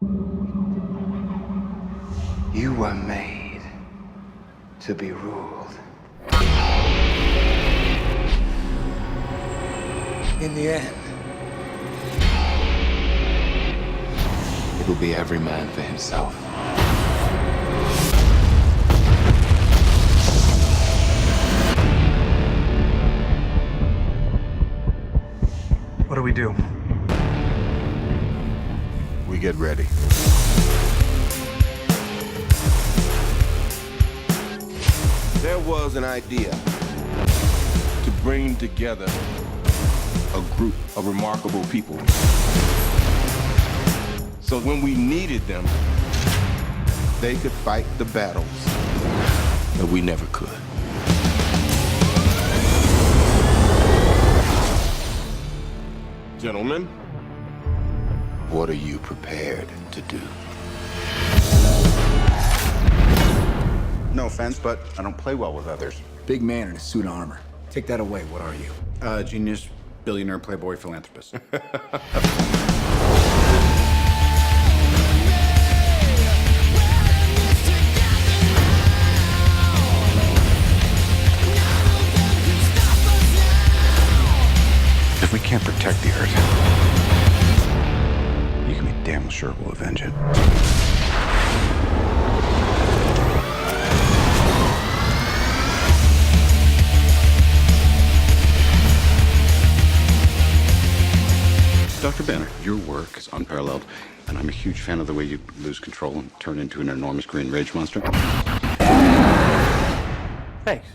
You were made to be ruled. In the end, it'll be every man for himself. What do we do? We get ready. There was an idea to bring together a group of remarkable people. So when we needed them, they could fight the battles that we never could. Gentlemen, what are you prepared to do? No offense, but I don't play well with others. Big man in a suit of armor. Take that away. What are you? Genius, billionaire, playboy, philanthropist. If we can't protect the Earth, you can be damn sure we'll avenge it. Dr. Banner, your work is unparalleled, and I'm a huge fan of the way you lose control and turn into an enormous green rage monster. Thanks.